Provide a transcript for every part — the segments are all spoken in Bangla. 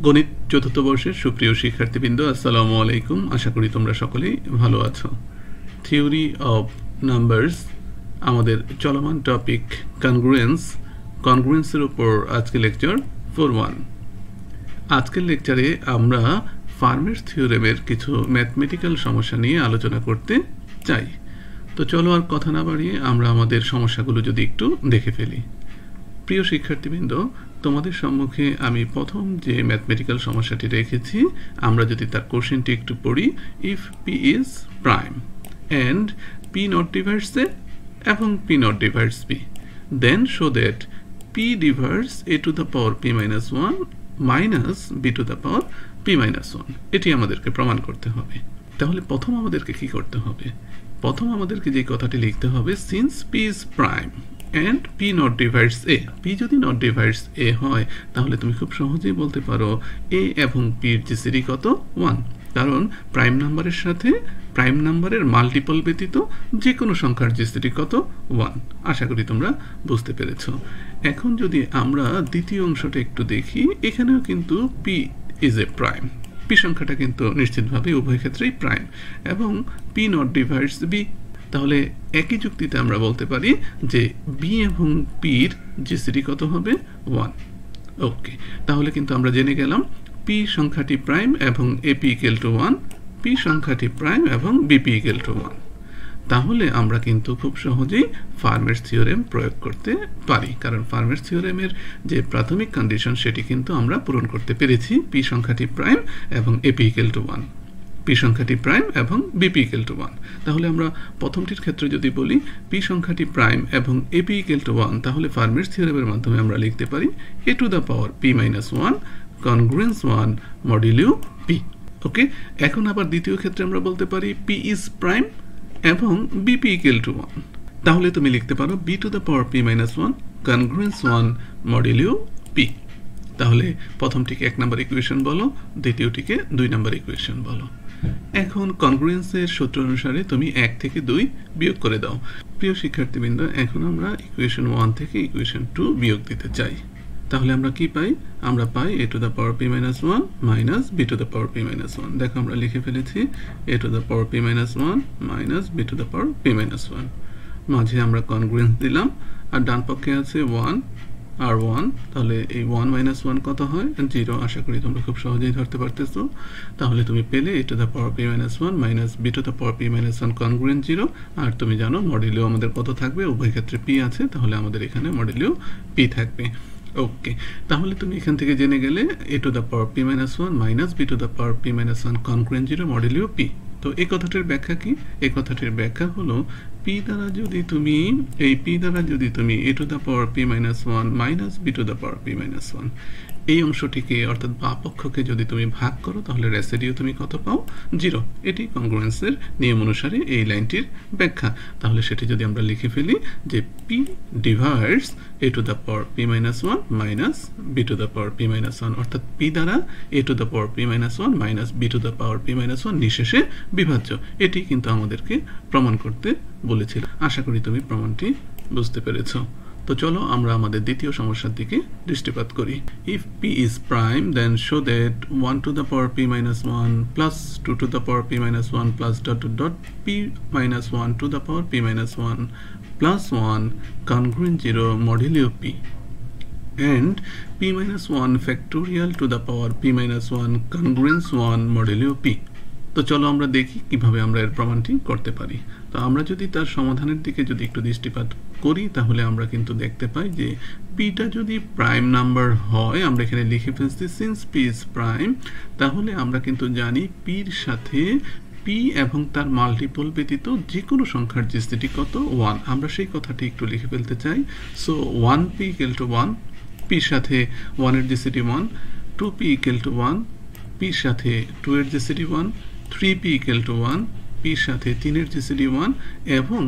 গণিত চতুর্থ বর্ষের সুপ্রিয় শিক্ষার্থীবৃন্দ, আসসালামু আলাইকুম। আশা করি তোমরা সকলেই ভালো আছো। থিওরি অফ নাম্বারস আমাদের চলমান টপিক কনগ্রুয়েন্সের উপর আজকে লেকচার 4.1। আজকের লেকচারে আমরা ফার্মের থিওরেমের কিছু ম্যাথমেটিক্যাল সমস্যা নিয়ে আলোচনা করতে চাই। তো চলো আর কথা না বাড়িয়ে আমরা আমাদের সমস্যাগুলো যদি একটু দেখে ফেলি। প্রিয় শিক্ষার্থীবৃন্দ, তোমাদের সম্মুখে আমি প্রথম যে ম্যাথমেটিক্যাল সমস্যাটি রেখেছি, আমরা যদি তার কোশ্চেনটি একটু পড়ি। If P is prime and P not divides A এবং P not divides P, then show that P divides A to the power P minus one minus B to the power P minus one. এটি আমাদেরকে প্রমাণ করতে হবে। তাহলে প্রথম আমাদেরকে কি করতে হবে? প্রথম আমাদেরকে যে কথাটি লিখতে হবে, since P is prime and p not divides a, p যদি not divides a হয় তাহলে তুমি খুব সহজেই বলতে পারো a এবং p এর জিসিডি কত? 1। কারণ প্রাইম নাম্বারের সাথে প্রাইম নাম্বারের মাল্টিপল ব্যতীত যে কোনো সংখ্যার জিসিডি কত? 1। আশা করি তোমরা বুঝতে পেরেছো। এখন যদি আমরা দ্বিতীয় অংশটা একটু দেখি, এখানেও কিন্তু p is a prime, p সংখ্যাটা কিন্তু নিশ্চিতভাবে উভয় ক্ষেত্রেই প্রাইম, এবং p not divides b। তাহলে একই যুক্তিতে আমরা বলতে পারি যে বি এবং পির জিসিডি কত হবে? 1। ওকে, তাহলে কিন্তু আমরা জেনে গেলাম পি সংখ্যাটি প্রাইম এবং এপি ইকুয়াল টু 1, পি সংখ্যাটি প্রাইম এবং বিপি ইকুয়াল টু 1। তাহলে আমরা কিন্তু খুব সহজেই ফার্মের থিওরেম প্রয়োগ করতে পারি, কারণ ফার্মের থিওরেমের যে প্রাথমিক কন্ডিশন সেটি কিন্তু আমরা পূরণ করতে পেরেছি। পি সংখ্যাটি প্রাইম এবং এপি ইকুয়াল টু 1, পি সংখ্যাটি প্রাইম এবং বিপি ইকুয়াল টু 1। তাহলে আমরা প্রথমটির ক্ষেত্রে যদি বলি পি সংখ্যাটি প্রাইম এবং এপি ইকুয়াল টু 1, তাহলে ফার্মের থিওরেমের মাধ্যমে আমরা লিখতে পারি A to the power P minus 1 congruence 1 modulo P. Okay, এখন আবার দ্বিতীয় ক্ষেত্রে আমরা বলতে পারি পি ইজ প্রাইম এবং বিপি ইকুয়াল টু 1, তাহলে তুমি লিখতে পারো B to the power P minus 1 congruence 1 modulo P. তাহলে প্রথমটিকে 1 নম্বর ইকুয়েশন বলো, দ্বিতীয়টিকে 2 নম্বর ইকুয়েশন বলো। এখন কনগ্রুয়েন্সের সূত্র অনুসারে তুমি 1 থেকে 2 বিয়োগ করে দাও। প্রিয় শিক্ষার্থীবৃন্দ, এখন আমরা ইকুয়েশন 1 থেকে ইকুয়েশন 2 বিয়োগ দিতে চাই। তাহলে আমরা কি পাই? আমরা পাই A to the power P minus 1 minus B to the power P minus 1। দেখো আমরা লিখে ফেলেছি A to the power P minus 1 minus B to the power P minus 1। মাঝে আমরা কনগ্রুয়েন্স দিলাম, আর ডান পক্ষে আছে 1 আর 1, তাহলে এই 1 মাইনাস 1 কত হয়? 0। আশা করি তোমরা খুব সহজেই ধরতে পারতেছো। তাহলে তুমি পেলে A to the power P minus 1 minus B to the power P minus 1 congruent 0। আর তুমি জানো মডুলিও আমাদের কত থাকবে? উভয় ক্ষেত্রে পি আছে, তাহলে আমাদের এখানে মডুলিও পি থাকবে। ওকে, তাহলে তুমি এখান থেকে জেনে গেলে A to the power P minus 1 minus B to the power P minus 1 congruent 0 modulo P. তো এই কথাটির ব্যাখ্যা কি? এই কথাটির ব্যাখ্যা হলো পি দ্বারা যদি তুমি A to the power P minus 1 minus B to the power P minus 1 এই অংশটিকে অর্থাৎ বাম পক্ষকে যদি তুমি ভাগ করো, তাহলে রেসিডিউ তুমি কত পাও? 0। এটি কনগ্রুয়েন্সের নিয়ম অনুসারে এই লাইনটির ব্যাখ্যা। তাহলে সেটি যদি আমরা লিখে ফেলি যে P divides A to the power P minus 1 minus B to the power P minus 1, অর্থাৎ পি দ্বারা A to the power P minus 1 minus B to the power P minus 1 নিঃশেষে বিভাজ্য। এটি কিন্তু আমাদেরকে প্রমাণ করতে বলেছিল। আশা করি তুমি প্রমাণটি বুঝতে পেরেছো। তো চলো আমরা আমাদের দ্বিতীয় সমস্যার দিকে দৃষ্টিপাত করি। If P is prime then show that 1 to the power P minus 1 plus 2 to the power P minus 1 plus dot dot dot P minus 1 to the power P minus 1 plus 1 congruent 0 modulo P, and p minus 1 factorial to the power p minus 1 congruence 1 modulo p। তো চলো আমরা দেখি কিভাবে আমরা এর প্রমাণটি করতে পারি। তো আমরা যদি তার সমাধানের দিকে যদি একটু দৃষ্টিপাত করি, তাহলে আমরা কিন্তু দেখতে পাই যে পিটা যদি প্রাইম নাম্বার হয়, আমরা এখানে লিখে ফেলছি সিন্স পি ইজ প্রাইম, তাহলে আমরা কিন্তু জানি পির সাথে পি এবং তার মাল্টিপল ব্যতীত যে কোনো সংখ্যার জিসিডি কত? 1। আমরা সেই কথাটি একটু লিখে ফেলতে চাই। সো 1p ইকুয়াল টু 1, পির সাথে 1 এর জিসিডি 1, 2p ইকুয়াল টু 1, পির সাথে 2 এর জিসিডি 1, 3p ইকুয়াল টু 1, পির সাথে 3 এর জিসিডি 1, এবং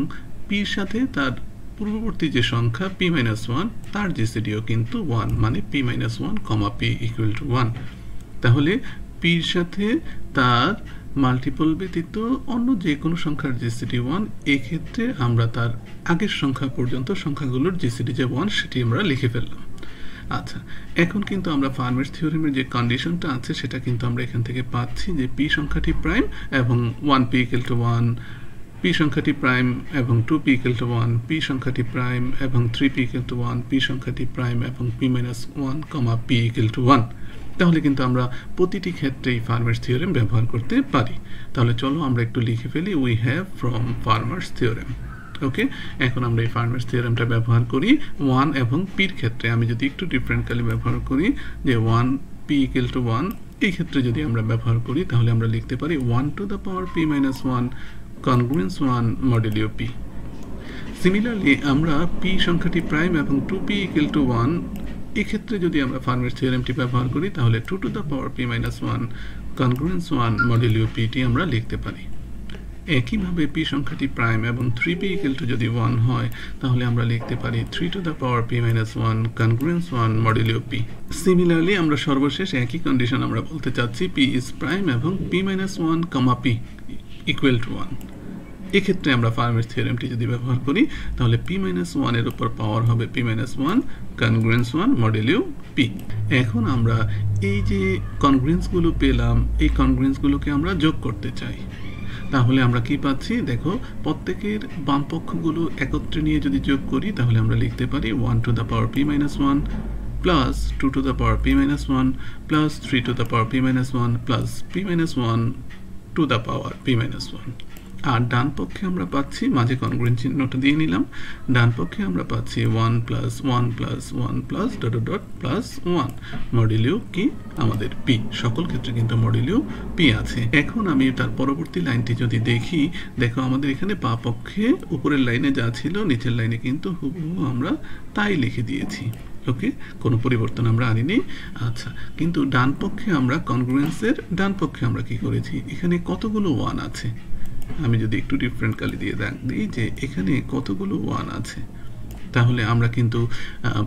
পির সাথে তার পূর্ববর্তী যে সংখ্যা p মাইনাস 1 তার জিসিডিও কিন্তু 1, মানে p minus 1 comma p equal to 1। তাহলে পির সাথে তার মাল্টিপল ব্যতীত অন্য যে কোনো সংখ্যার জিসিডি 1, এক্ষেত্রে আমরা তার আগের সংখ্যা পর্যন্ত সংখ্যাগুলোর জিসিডি যে 1 সেটি আমরা লিখে ফেললাম। আচ্ছা, এখন কিন্তু আমরা ফার্মের থিওরেমের যে কন্ডিশনটা আছে সেটা কিন্তু আমরা এখান থেকে পাচ্ছি যে পি সংখ্যাটি প্রাইম এবং 1p = 1, পি সংখ্যাটি প্রাইম এবং 2p = 1, পি সংখ্যাটি প্রাইম এবং 3p = 1, পি সংখ্যাটি প্রাইম এবং p-1, p = 1। তাহলে কিন্তু আমরা প্রতিটি ক্ষেত্রেই ফার্মার্স থিওরেম ব্যবহার করতে পারি। তাহলে চলো আমরা একটু লিখে ফেলি, we have from Fermat's theorem. Okay, এখন আমরা এই ফার্মার্স থিওরেমটা ব্যবহার করি 1 এবং পির ক্ষেত্রে। আমি যদি একটু ডিফারেন্টলি ব্যবহার করি যে 1p = 1, এই ক্ষেত্রে যদি আমরা ব্যবহার করি তাহলে আমরা লিখতে পারি 1p-1 congruence 1 modulo p। Similarly আমরা p সংখ্যাটি প্রাইম এবং 2p = 1, এই ক্ষেত্রে যদি আমরা ফার্মার্স থিওরেমটি ব্যবহার করি তাহলে 2p-1 congruence 1 modulo p টি আমরা লিখতে পারি। একইভাবে p সংখ্যাটি প্রাইম এবং 3p যদি 1 হয় তাহলে আমরা লিখতে পারি 3p-1 congruence 1 modulo p। Similarly আমরা সর্বশেষ একই কন্ডিশন আমরা বলতে চাচ্ছি p is prime এবং p-1, p = 1। এক্ষেত্রে আমরা ফার্মার্স থিওরেমটি যদি ব্যবহার করি তাহলে p-1 এর উপর পাওয়ার হবে p-1 congruence 1 modulo p। এখন আমরা এই যে কনগ্রুয়েন্সগুলো পেলাম, এই কনগ্রুয়েন্সগুলোকে আমরা যোগ করতে চাই। তাহলে আমরা কি পাচ্ছি দেখো, প্রত্যেকের বাম পক্ষগুলো একত্রে নিয়ে যদি যোগ করি তাহলে আমরা লিখতে পারি 1p-1 plus 2p-1 plus 3p-1 plus p-1 p-1। আর ডান পক্ষে আমরা পাচ্ছি, মাঝে কনগ্রুয়েন্ট চিহ্নটা দিয়ে নিলাম, ডান পক্ষে আমরা পাচ্ছি 1 plus 1 plus 1 plus ... plus 1 মডুলিও কি আমাদের p। সকল ক্ষেত্রে কিন্তু মডুলিও p আছে। এখন আমি তার পরবর্তী লাইনটি যদি দেখি, দেখো আমাদের এখানে বাম পক্ষে উপরের লাইনে যা ছিল নিচের লাইনে কিন্তু হুবহু আমরা তাই লিখে দিয়েছি। ওকে, কোনো পরিবর্তন আমরা আনিনি। আচ্ছা, কিন্তু ডান পক্ষে আমরা কনগ্রুয়েন্সের ডান পক্ষে আমরা কি করেছি, এখানে কতগুলো 1 আছে। আমি যদি একটু ডিফারেন্ট কালি দিয়ে দিই যে এখানে কতগুলো 1 আছে, তাহলে আমরা কিন্তু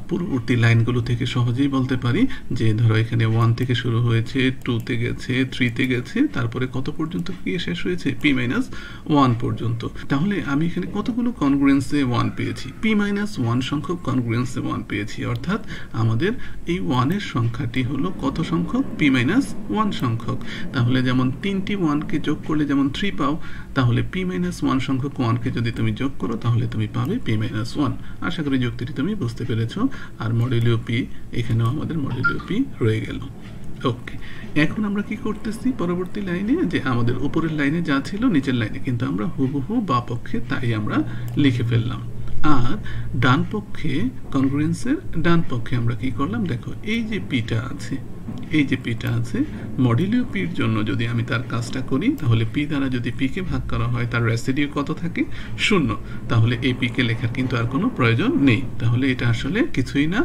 পূর্ববর্তী লাইনগুলো থেকে সহজেই বলতে পারি যে ধরো এখানে 1 থেকে শুরু হয়েছে, 2 তে গেছে, 3 তে গেছে, তারপরে কত পর্যন্ত গিয়ে শেষ হয়েছে p-1 পর্যন্ত। তাহলে আমি এখানে কতগুলো কনগ্রুয়েন্সে 1 পেয়েছি, p-1 সংখ্যক কনগ্রুয়েন্সে 1 পেয়েছি। অর্থাৎ আমাদের এই 1 এর সংখ্যাটি হলো কত সংখ্যক, p-1 সংখ্যক। তাহলে যেমন 3টি 1 কে যোগ করলে যেমন 3 পাও, তাহলে p-1 সংখ্যক 1 কে যদি তুমি যোগ করো তাহলে তুমি পাবে p-1। আশা করি যুক্তিটি তুমি বুঝতে পেরেছো। আর মডুলো p, এখানেও আমাদের মডুলো p রয়ে গেল। ওকে, এখন আমরা কি করতেছি পরবর্তী লাইনে, যে আমাদের উপরের লাইনে যা ছিল নিচের লাইনে কিন্তু আমরা হুবহু বাম পক্ষে তাই আমরা লিখে ফেললাম। আর ডান পক্ষে কনগ্রুয়েন্সের ডান পক্ষে আমরা কি করলাম, দেখো এই যে পিটা আছে, এই যে পিটা আছে, মডুলো পির জন্য যদি আমি তার কাজটা করি তাহলে পি দ্বারা যদি পি কে ভাগ করা হয় তার রেসিডিউ কত থাকে, 0। তাহলে এই পি কে লেখার কিন্তু আর কোনো প্রয়োজন নেই। তাহলে এটা আসলে কিছুই না,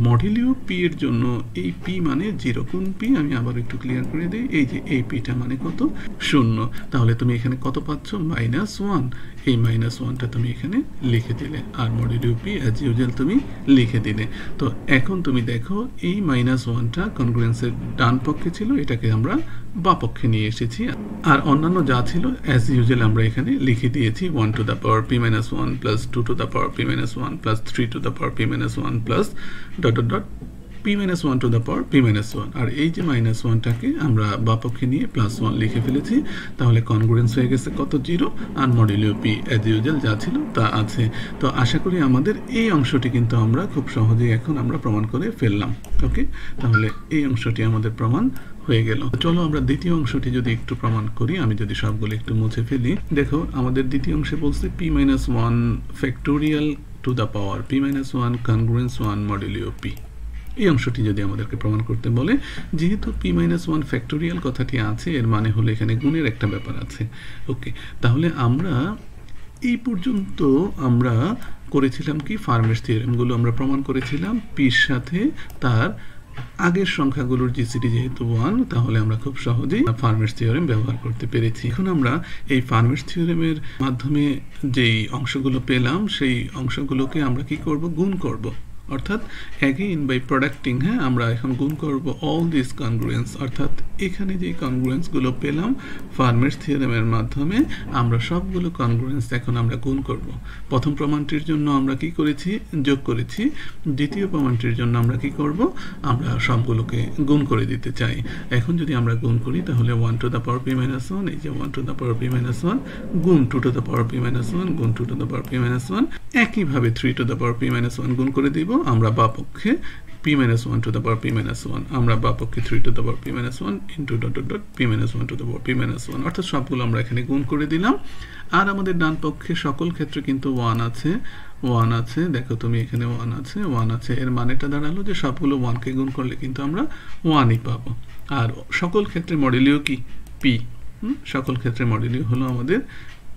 মডুলো পি এর জন্য এই পি মানে 0। কোন পি, আমি আবার একটু ক্লিয়ার করে দিই, এই যে এই পিটা মানে কত, 0। তাহলে তুমি এখানে কত পাচ্ছ, -1। এই -1টা তুমি এখানে লিখে দিলে আর মডুলো পি অ্যাজ ইউজুয়াল তুমি লিখে দিলে। তো এখন তুমি দেখো এই -1টা কনগ্রুয়েন্সের ডান পক্ষে ছিল, এটাকে আমরা বাম পক্ষে নিয়ে এসেছি। আর অন্যান্য যা ছিল অ্যাজ ইউজুয়াল আমরা এখানে লিখে দিয়েছি 1p-1 plus 2p-1 plus 3p-1 plus ... p-1 আর এই যে -1টাকে আমরা বাম পক্ষে নিয়ে +1 লিখে ফেলেছি। তাহলে কনগ্রুয়েন্স হয়ে গেছে কত, 0। আর মডুলো পি অ্যাজ ইউজুয়াল যা ছিল তা আছে। তো আশা করি আমাদের এই অংশটি কিন্তু আমরা খুব সহজেই এখন আমরা প্রমাণ করে ফেললাম। ওকে, তাহলে এই অংশটি আমাদের প্রমাণ হয়ে গেল। চলো আমরা দ্বিতীয় অংশটি যদি একটু প্রমাণ করি, আমি যদি সবগুলো একটু মুছে ফেলি। দেখো আমাদের দ্বিতীয় অংশে বলছে p-1 factorial to the power p-1 congruence 1 modulo p। এই অংশটি যদি আমাদেরকে প্রমাণ করতে বলে, যেহেতু p-1 ফ্যাক্টোরিয়াল কথাটি আছে, এর মানে হলো এখানে গুণের একটা ব্যাপার আছে। ওকে, তাহলে আমরা এই পর্যন্ত আমরা করেছিলাম কি, ফার্মার্স থিওরেমগুলো আমরা প্রমাণ করেছিলাম পির সাথে তার আগের সংখ্যাগুলোর জিসিডি যেহেতু 1, তাহলে আমরা খুব সহজেই ফার্মার্স থিওরেম ব্যবহার করতে পেরেছি। এখন আমরা এই ফার্মার্স থিওরেমের মাধ্যমে যেই অংশগুলো পেলাম সেই অংশগুলোকে আমরা কি করব, গুণ করব। অর্থাৎ অ্যাগেইন বাই প্রোডাক্টিং, আমরা এখন গুণ করব অল দিস কনগ্রুয়েন্স, অর্থাৎ এখানে যে কনগ্রুয়েন্সগুলো পেলাম ফার্মের থিওরেমের মাধ্যমে আমরা সবগুলো কনগ্রুয়েন্স এখন আমরা গুণ করব। প্রথম প্রমাণটির জন্য আমরা কি করেছি, যোগ করেছি। দ্বিতীয় প্রমাণটির জন্য আমরা কি করব, আমরা সবগুলোকে গুণ করে দিতে চাই। এখন যদি আমরা গুণ করি তাহলে 1 to the power p minus 1, এই যে 1 to the power p minus 1 গুণ 2 to the power p minus 1 গুণ 2 to the power p minus 1, একইভাবে 3 two the power p minus 1 গুণ করে দিব। আমরা বামপক্ষে p minus 1 to the power p minus 1, আমরা বামপক্ষে 3 to the power p minus 1 into dot dot dot p minus 1 to the power p minus 1, অর্থাৎ সবগুলো আমরা এখানে গুণ করে দিলাম। আর আমাদের ডান পক্ষে সকল ক্ষেত্রে কিন্তু 1 আছে, দেখো তুমি এখানে 1 আছে, এর মানেটা দাঁড়ালো যে সবগুলো 1 কে গুণ করলে কিন্তু আমরা 1ই পাবো। আর সকল ক্ষেত্রে মডেলিও কি p, সকল ক্ষেত্রে মডেলিও হলো আমাদের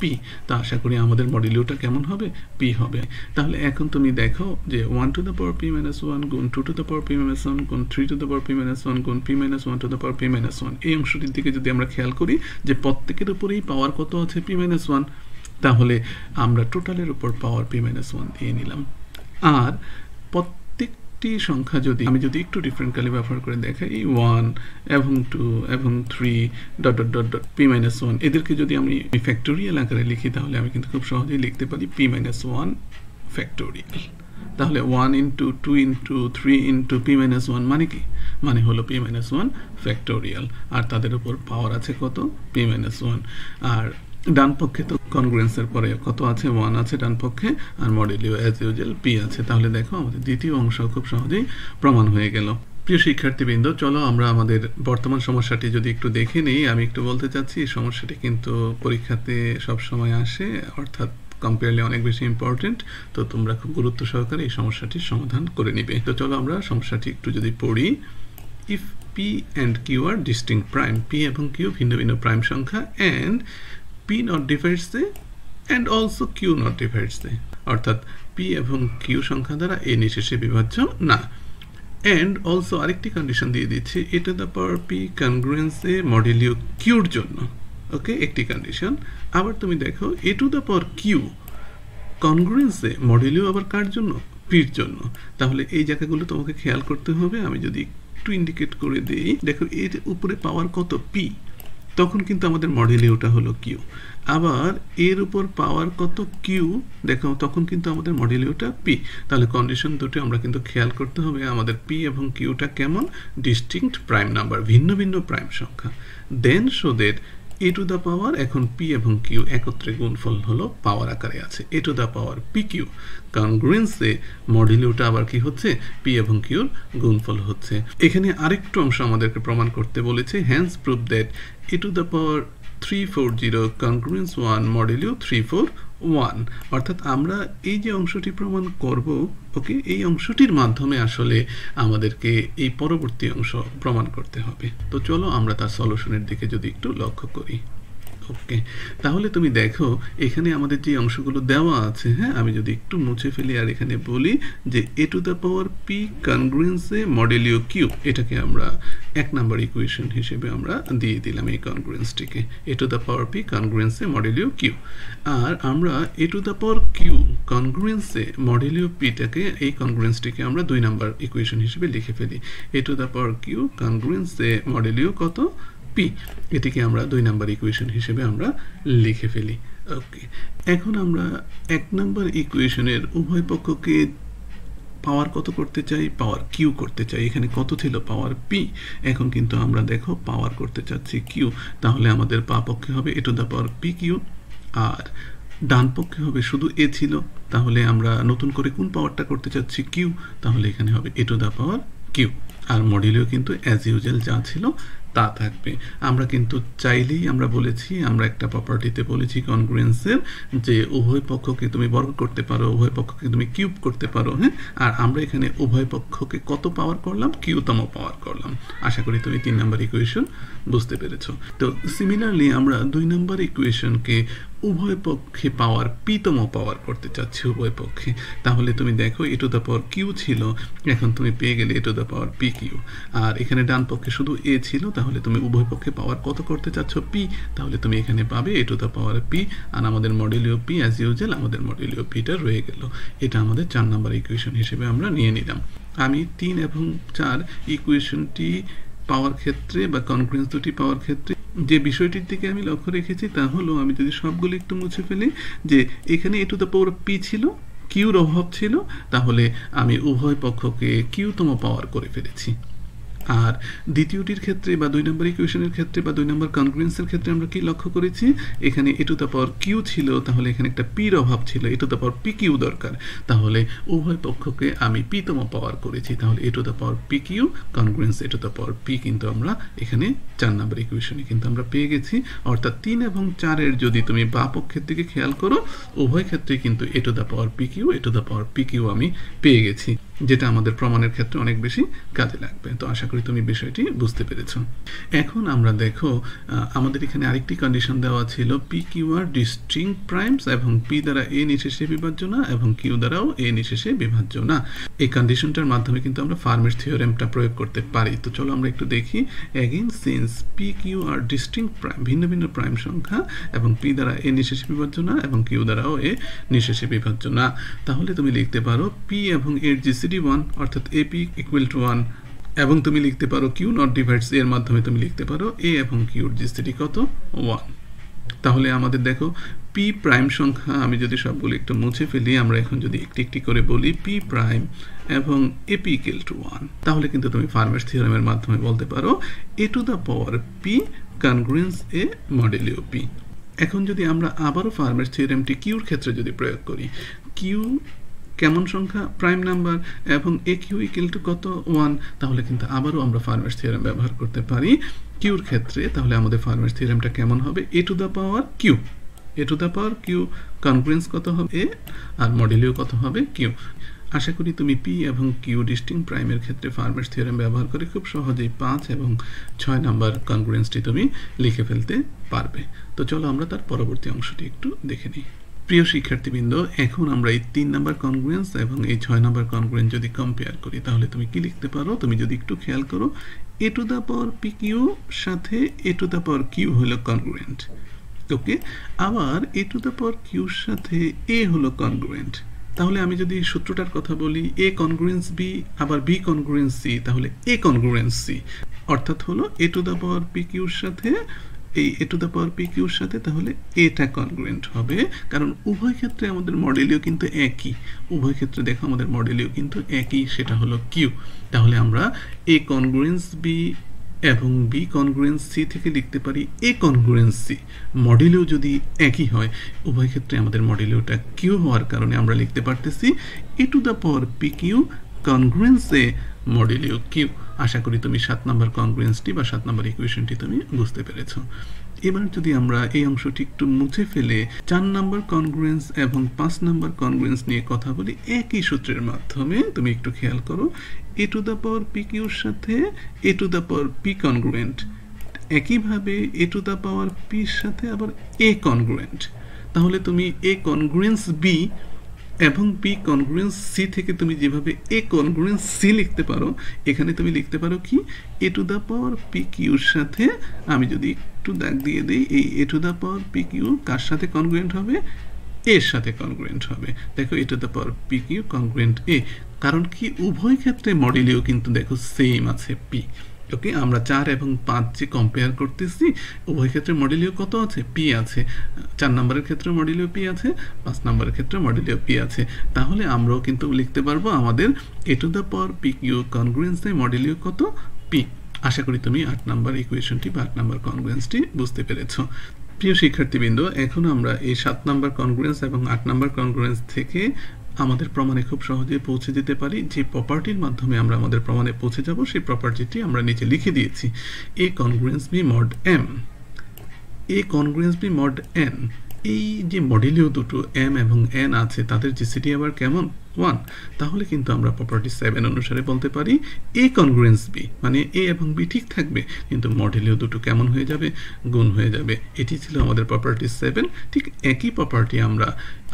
p। তা আশা করি আমাদের মডেলিওটা কেমন হবে, p হবে। তাহলে এখন তুমি দেখো যে 1 to the power p minus 1 গুণ 2 to the power p minus 1 গুণ 3 two the power p minus 1 গুণ p minus 1 to the power p minus 1, এই অংশটির দিকে যদি আমরা খেয়াল করি যে প্রত্যেকের উপরেই পাওয়ার কত আছে, p minus 1, তাহলে আমরা টোটালের উপর পাওয়ার p minus 1 দিয়ে নিলাম। আর প্রত্যেকটি সংখ্যা আমি যদি একটু ডিফারেন্টলি ব্যবহার করে দেখাই, 1 এবং 2 এবং 3 dot dot dot dot p minus 1, এদেরকে যদি আমি ফ্যাক্টোরিয়াল আকারে লিখি তাহলে আমি কিন্তু খুব সহজেই লিখতে পারি p minus 1 ফ্যাক্টোরিয়াল। তাহলে 1 into 2 into 3 into p minus 1 মানে কি, মানে হলো p minus 1 ফ্যাক্টোরিয়াল। আর তাদের উপর পাওয়ার আছে কত, p minus 1। আর ডান পক্ষে তো কনগ্রুয়েন্সের পরে কত আছে, 1 আছে ডান পক্ষে, আর মডেলিও অ্যাজ ইউজুয়াল p আছে। তাহলে দেখো আমাদের দ্বিতীয় অংশ খুব সহজেই প্রমাণ হয়ে গেল। প্রিয় শিক্ষার্থীবৃন্দ, চলো আমরা আমাদের বর্তমান সমস্যাটি যদি একটু দেখে নিই। আমি একটু বলতে চাচ্ছি এই সমস্যাটি কিন্তু পরীক্ষাতে সব সময় আসে, অর্থাৎ কম্পেয়ারলি অনেক বেশি ইম্পর্টেন্ট। তো তোমরা খুব গুরুত্ব সহকারে এই সমস্যাটির সমাধান করে নিবে। তো চলো আমরা সমস্যাটি একটু যদি পড়ি। If p and q are distinct prime, p এবং q ভিন্ন ভিন্ন প্রাইম সংখ্যা, and p not divides the and also q not divides the, অর্থাৎ p এবং q সংখ্যা দ্বারা a নিঃশেষে বিভাজ্য না। and also আরেকটি কন্ডিশন দিয়ে দিচ্ছে, a to the power p congruence a মডেলিও q এর জন্য। ওকে, একটি কন্ডিশন। আবার তুমি দেখো a to the power q congruence a মডেলিও আবার কার জন্য, p এর জন্য। তাহলে এই জায়গাগুলো তোমাকে খেয়াল করতে হবে। আমি যদি একটু ইন্ডিকেট করে দিই, দেখো এর উপরে পাওয়ার কত, p, তখন কিন্তু আমাদের মডেলিওটা হলো q। আবার এর উপর পাওয়ার কত, q, দেখো তখন কিন্তু আমাদের মডেলিওটা p। তাহলে কন্ডিশন দুটো আমরা কিন্তু খেয়াল করতে হবে, আমাদের p এবং qটা কেমন, ডিস্টিংক্ট প্রাইম নাম্বার, ভিন্ন ভিন্ন প্রাইম সংখ্যা। Then show that a to the power, এখন p এবং q একত্রে গুণফল হলো পাওয়ার আকারে আছে, a to the power pq কনগ্রুয়েন্সে মডেলিওটা আবার কি হচ্ছে, p এবং q এর গুণফল হচ্ছে। এখানে আরেকটু অংশ আমাদেরকে প্রমাণ করতে বলেছে, hence prove that a to the power 340 congruence 1 modulo 341, অর্থাৎ আমরা এই যে অংশটি প্রমাণ করব, ওকে, এই অংশটির মাধ্যমে আসলে আমাদেরকে এই পরবর্তী অংশ প্রমাণ করতে হবে। তো চলো আমরা তার সলিউশনের দিকে যদি একটু লক্ষ্য করি। ওকে, তাহলে তুমি দেখো এখানে আমাদের যে অংশগুলো দেওয়া আছে, হ্যাঁ, আমি যদি একটু মুছে ফেলি আর এখানে বলি যে a to the power p কনগ্রুয়েন্সে মডেলিও q, এটাকে আমরা 1 নাম্বার ইকুয়েশন হিসেবে আমরা দিয়ে দিলাম এই কনগ্রুয়েন্সটিকে, a to the power p কনগ্রুয়েন্সে মডেলিও q। আর আমরা a to the power q কনগ্রুয়েন্সে মডেলিও p টাকে, এই কনগ্রুয়েন্সটিকে আমরা 2 নাম্বার ইকুয়েশন হিসেবে লিখে ফেলি, a to the power q কনগ্রুয়েন্সে modulo কত, p, এটিকে আমরা 2 নাম্বার ইকুয়েশন হিসেবে আমরা লিখে ফেলি। ওকে, এখন আমরা 1 নাম্বার ইকুয়েশনের উভয় পক্ষকে পাওয়ার কত করতে চাই, পাওয়ার q করতে চাই। এখানে কত ছিল, পাওয়ার p, এখন কিন্তু আমরা দেখো পাওয়ার করতে চাচ্ছি q। তাহলে আমাদের বাম পক্ষে হবে a to the power pq, আর ডান পক্ষে হবে শুধু a ছিল, তাহলে আমরা নতুন করে কোন পাওয়ারটা করতে চাচ্ছি, q, তাহলে এখানে হবে a to the power q। আর মডেলিও কিন্তু অ্যাজ ইউজুয়াল যা ছিল তা থাকবে। আমরা কিন্তু চাইলেই আমরা বলেছি, আমরা একটা প্রপার্টিতে বলেছি কনগ্রুয়েন্সের, যে উভয় পক্ষকে তুমি বর্গ করতে পারো, উভয় পক্ষকে তুমি কিউব করতে পারো, হ্যাঁ। আর আমরা এখানে উভয় পক্ষকে কত পাওয়ার করলাম, কিউতম পাওয়ার করলাম। আশা করি তুমি 3 নাম্বার ইকুয়েশন বুঝতে পেরেছো। তো সিমিলারলি আমরা 2 নাম্বার ইকুয়েশনকে উভয় পক্ষে পাওয়ার p-তম পাওয়ার করতে চাচ্ছি উভয় পক্ষে। তাহলে তুমি দেখো a to the power q ছিল, এখন তুমি পেয়ে গেলে a to the power pq। আর এখানে ডান পক্ষে শুধু a ছিল, তাহলে তুমি উভয় পক্ষে পাওয়ার কত করতে চাচ্ছ, p, তাহলে তুমি এখানে পাবে a to the power p। আর আমাদের মডেলিও p অ্যাজ ইউজুয়াল, আমাদের মডেলিও p-টা রয়ে গেল। এটা আমাদের 4 নাম্বার ইকুয়েশন হিসেবে আমরা নিয়ে নিলাম। আমি 3 এবং 4 ইকুয়েশনটি পাওয়ার ক্ষেত্রে বা কনগ্রুয়েন্স দুটি পাওয়ার ক্ষেত্রে যে বিষয়টির দিকে আমি লক্ষ্য রেখেছি তা হলো, আমি যদি সবগুলো একটু মুছে ফেলি, যে এখানে A to the power P ছিল, কিউর অভাব ছিল, তাহলে আমি উভয় পক্ষকে কিউতম পাওয়ার করে ফেলেছি। আর দ্বিতীয়টির ক্ষেত্রে বা 2 নম্বর ইকুয়েশনের ক্ষেত্রে বা 2 নম্বর কনগ্রুয়েন্সের ক্ষেত্রে আমরা কি লক্ষ্য করেছি, এখানে A to the power Q ছিল, তাহলে এখানে একটা পির অভাব ছিল, A to the power P Q দরকার, তাহলে উভয় পক্ষকে আমি পিতম পাওয়ার করেছি, তাহলে A to the power P Q congruence A to the power P কিন্তু আমরা এখানে 4 নম্বর ইকুয়েশনে কিন্তু আমরা পেয়ে গেছি। অর্থাৎ 3 এবং 4-এর যদি তুমি বাম পক্ষের দিকে খেয়াল করো, উভয় ক্ষেত্রে কিন্তু A to the power P Q A to the power P Q আমি পেয়ে গেছি, যেটা আমাদের প্রমাণের ক্ষেত্রে অনেক বেশি কাজে লাগবে। তো আশা করি তুমি বিষয়টি বুঝতে পেরেছো। এখন আমরা দেখো, আমাদের এখানে আরেকটি কন্ডিশন দেওয়া ছিল, P Q R distinct primes এবং পি দ্বারা এ নিঃশেষে বিভাজ্য না এবং কিউ দ্বারাও এ নিঃশেষে বিভাজ্য না। এই কন্ডিশনটার মাধ্যমে কিন্তু আমরা ফার্মের থিওরেমটা প্রয়োগ করতে পারি। তো চলো আমরা একটু দেখি। Again since P Q R distinct prime, ভিন্ন ভিন্ন প্রাইম সংখ্যা, এবং পি দ্বারা এ নিঃশেষে বিভাজ্য না এবং কিউ দ্বারাও এ নিঃশেষে বিভাজ্য না, তাহলে তুমি লিখতে পারো পি এবং এর জিসিডি 1, অর্থাৎ এ পি ইকুয়াল টু 1, এবং তুমি লিখতে পারো কিউ নট ডিভাইডস এর মাধ্যমে তুমি লিখতে পারো এ এবং কিউর জিসিডি কত 1। তাহলে আমাদের দেখো পি প্রাইম সংখ্যা আমি যদি সবগুলো একটু মুছে ফেলি, আমরা এখন যদি একটি একটি করে বলি পি প্রাইম এবং এ পি ইকুয়াল টু 1, তাহলে কিন্তু তুমি ফার্মের থিওরেমের মাধ্যমে বলতে পারো A to the power P congruence A modulo P. এখন যদি আমরা আবারও ফার্মের থিওরেমটি কিউর ক্ষেত্রে যদি প্রয়োগ করি, কিউ কেমন সংখ্যা, প্রাইম নাম্বার, এবং এ কিউ ইকুয়াল টু কত 1, তাহলে কিন্তু আবারও আমরা ফার্মের থিওরেম ব্যবহার করতে পারি কিউর ক্ষেত্রে। তাহলে আমাদের ফার্মের থিওরেমটা কেমন হবে, A to the power Q, A to the power Q congruence কত হবে এ, আর মডেলিও কত হবে কিউ। আশা করি তুমি পি এবং কিউ ডিস্টিংক্ট প্রাইমের ক্ষেত্রে ফার্মের থিওরেম ব্যবহার করে খুব সহজেই 5 এবং 6 নাম্বার কনগ্রুয়েন্সটি তুমি লিখে ফেলতে পারবে। তো চলো আমরা তার পরবর্তী অংশটি একটু দেখে নিই। প্রিয় শিক্ষার্থীবৃন্দ, এখন আমরা এই 3 নাম্বার কনগ্রুয়েন্স এবং এই 6 নাম্বার কনগ্রুয়েন্স যদি কম্পেয়ার করি, তাহলে তুমি কি লিখতে পারো, তুমি যদি একটু খেয়াল করো, A to the power P Q সাথে A to the power Q হলো কনগ্রুয়েন্ট, ওকে, আবার এ টু দ্য পাওয়ার কিউর সাথে এ হলো কনগ্রুয়েন্ট। তাহলে আমি যদি সূত্রটার কথা বলি, এ কনগ্রুয়েন্স বি আবার বি কনগ্রুয়েন্স সি, তাহলে এ কনগ্রুয়েন্স সি, অর্থাৎ হলো এ টু দ্য পাওয়ার পি কিউর সাথে এই A to the power P কিউর সাথে, তাহলে এটা কনগ্রুয়েন্ট হবে, কারণ উভয় ক্ষেত্রে আমাদের মডেলিও কিন্তু একই, উভয় ক্ষেত্রে দেখো আমাদের মডেলিও কিন্তু একই, সেটা হলো কিউ। তাহলে আমরা এ কনগ্রুয়েন্স বি এবং বি কনগ্রুয়েন্স সি থেকে লিখতে পারি এ কনগ্রুয়েন্স সি। মডেলিও যদি একই হয়, উভয় ক্ষেত্রে আমাদের মডেলিওটা কিউ হওয়ার কারণে আমরা লিখতে পারতেছি A to the power P Q congruence A modulo Q. আশা করি তুমি 7 নম্বর কনগ্রুয়েন্সটি বা 7 নম্বর ইকুয়েশনটি তুমি বুঝতে পেরেছো। এবার যদি আমরা এই অংশটি একটু মুছে ফেলে 4 নম্বর কনগ্রুয়েন্স এবং 5 নম্বর কনগ্রুয়েন্স নিয়ে কথা বলি একই সূত্রের মাধ্যমে, তুমি একটু খেয়াল করো, A to the power P কিউর সাথে A to the power P congruent, একইভাবে এ টু দ্য পাওয়ার পির সাথে আবার এ কনগ্রুয়েন্ট। তাহলে তুমি এ কনগ্রুয়েন্স বি এবং বি কনগ্রুয়েন্স সি থেকে তুমি যেভাবে এ কনগ্রুয়েন্স সি লিখতে পারো, এখানে তুমি লিখতে পারো কি, A to the power P কিউর সাথে, আমি যদি একটু দাগ দিয়ে দিই, এই A to the power P Q কার সাথে কনগ্রুয়েন্ট হবে, এর সাথে কনগ্রুয়েন্ট হবে। দেখো A to the power P Q congruent A, কারণ কি উভয় ক্ষেত্রে মডেলিও কিন্তু দেখো সেম আছে পি, ওকে। আমরা 4 এবং 5 যে কম্পেয়ার করতেছি, উভয় ক্ষেত্রে মডেলিও কত আছে, পি আছে। 4 নম্বরের ক্ষেত্রে মডেলিও পি আছে, 5 নম্বরের ক্ষেত্রে মডেলিও পি আছে। তাহলে আমরাও কিন্তু লিখতে পারবো আমাদের A to the power P Q কনগ্রুয়েন্সে মডেলিও কত, পি। আশা করি তুমি 8 নম্বর ইকুয়েশনটি বা 8 নম্বর কনগ্রুয়েন্সটি বুঝতে পেরেছো। প্রিয় শিক্ষার্থীবৃন্দ, এখন আমরা এই 7 নম্বর কনগ্রুয়েন্স এবং 8 নম্বর কনগ্রুয়েন্স থেকে আমাদের প্রমাণে খুব সহজে পৌঁছে যেতে পারি। যে প্রপার্টির মাধ্যমে আমরা আমাদের প্রমাণে পৌঁছে যাব, সেই প্রপার্টিটি আমরা নিচে লিখে দিয়েছি, এ কনগ্রুয়েন্স বি মড এম, এ কনগ্রুয়েন্স বি মড এন। এই যে মডেলিও দুটো এম এবং এন আছে, তাদের জিসিডি আবার কেমন, 1। তাহলে কিন্তু আমরা প্রপার্টি 7 অনুসারে বলতে পারি এ কনগ্রুয়েন্স বি, মানে এ এবং বি ঠিক থাকবে, কিন্তু মডেলিও দুটো কেমন হয়ে যাবে, গুণ হয়ে যাবে। এটি ছিল আমাদের প্রপার্টি 7। ঠিক একই প্রপার্টি আমরা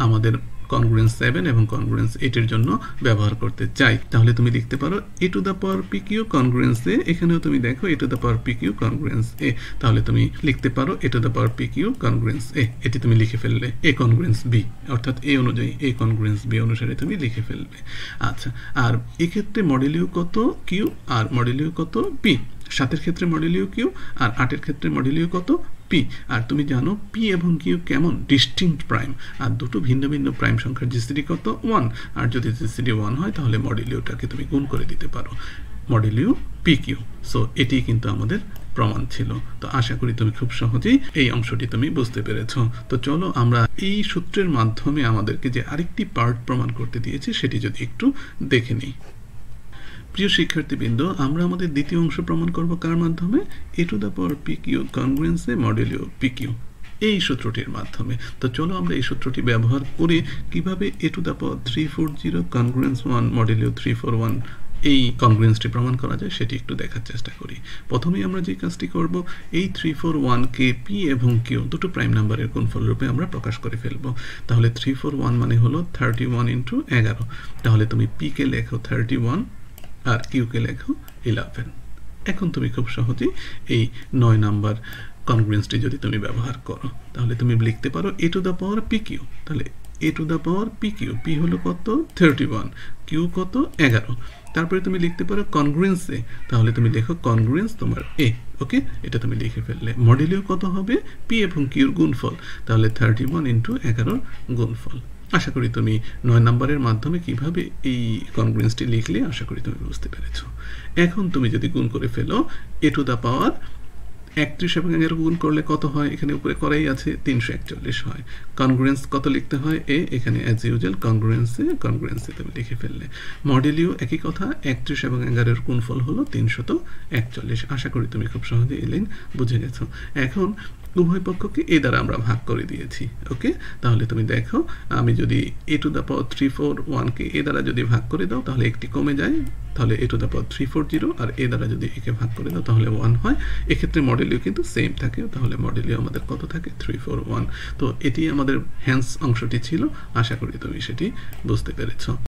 আমাদের কনগ্রুয়েন্স 7 এবং কনগ্রুয়েন্স 8 এর জন্য ব্যবহার করতে চাই। তাহলে তুমি লিখতে পারো A to the power P Q congruence A, এখানেও তুমি দেখো A to the power P Q congruence A, তাহলে তুমি লিখতে পারো A to the power P Q congruence A. এটি তুমি লিখে ফেললে এ কনগ্রুয়েন্স বি, অর্থাৎ এ অনুযায়ী এ কনগ্রুয়েন্স বি অনুসারে তুমি লিখে ফেলবে। আচ্ছা, আর এক্ষেত্রে মডেলিও কত, কিউ, আর মডেলিও কত, পি। 7 ক্ষেত্রে মডুলিও কিউ আর 8 ক্ষেত্রে মডুলিও কত পি। আর তুমি জানো পি এবং কিউ কেমন ডিস্টিংক্ট প্রাইম, আর দুটো ভিন্ন ভিন্ন প্রাইম সংখ্যার জিসিডি কত 1, আর যদি জিসিডি 1 হয় তাহলে মডুলিওটাকে তুমি গুণ করে দিতে পারো, মডুলিও পি কিউ। সো এটি কিন্তু আমাদের প্রমাণ ছিল। তো আশা করি তুমি খুব সহজেই এই অংশটি তুমি বুঝতে পেরেছ। তো চলো আমরা এই সূত্রের মাধ্যমে আমাদেরকে যে আরেকটি পার্ট প্রমাণ করতে দিয়েছে সেটি যদি একটু দেখে নিই। প্রিয় শিক্ষার্থীবৃন্দ, আমরা আমাদের দ্বিতীয় অংশ প্রমাণ করব কার মাধ্যমে? A to the power P Q কনগ্রুয়েন্সে মডুলিও পি কিউ, এই সূত্রটির মাধ্যমে। তো চলো আমরা এই সূত্রটি ব্যবহার করে কিভাবে এ টু দ্য পাওয়ার 340 কনগ্রুয়েন্স 1 মডুলিও 341 এই কনগ্রুয়েন্সটি প্রমাণ করা যায় সেটি একটু দেখার চেষ্টা করি। প্রথমেই আমরা যে কাজটি করব, এই 341কে পি এবং কিউ দুটো প্রাইম নাম্বারের গুণফল রূপে আমরা প্রকাশ করে ফেলব। তাহলে 341 মানে হলো 31 ইন্টু 11। তাহলে তুমি পি কে লেখো 31 আর কিউ কে লেখো 11। এখন তুমি খুব সহজেই এই 9 নাম্বার কনগ্রুয়েন্সটি যদি তুমি ব্যবহার করো তাহলে তুমি লিখতে পারো A to the power P Q. তাহলে A to the power P Q, P হলো কত 31, কিউ কত 11। তারপরে তুমি লিখতে পারো কনগ্রুয়েন্সে, তাহলে তুমি লেখো কনগ্রুয়েন্স তোমার এ। ওকে, এটা তুমি লিখে ফেললে। মডুলিও কত হবে? পি এবং কিউর গুণফল, তাহলে 31 ইন্টু 11 গুণফল। আশা করি তুমি 9 নম্বরের মাধ্যমে কিভাবে এই কনগ্রুয়েন্সটি লিখলে আশা করি তুমি বুঝতে পেরেছো। এখন তুমি যদি গুণ করে ফেলো এ টু দ্য পাওয়ার 31 এবং 11 গুণ করলে কত হয়? এখানে উপরে করাই আছে, 341 হয়। কনগ্রুয়েন্স কত লিখতে হয়? এ, এখানে অ্যাজ ইউজুয়াল কনগ্রুয়েন্সে তুমি লিখে ফেললে। মডুলিও একই কথা, 31 এবং 11 গুণফল হলো 341। আশা করি তুমি খুব সহজে এই লাইন বুঝে গেছো। এখন উভয় পক্ষকে এ দ্বারা আমরা ভাগ করে দিয়েছি। ওকে, তাহলে তুমি দেখো আমি যদি এ টু দ্য পাওয়ার 341কে এ দ্বারা যদি ভাগ করে দাও তাহলে একটি কমে যায়, তাহলে এ টু দ্য পাওয়ার 340, আর এ দ্বারা যদি একে ভাগ করে দাও তাহলে 1 হয়। এক্ষেত্রে মডুলিও কিন্তু সেম থাকে, তাহলে মডুলিও আমাদের কত থাকে 341। তো এটি আমাদের হ্যান্স অংশটি ছিল। আশা করি তুমি সেটি বুঝতে পেরেছো।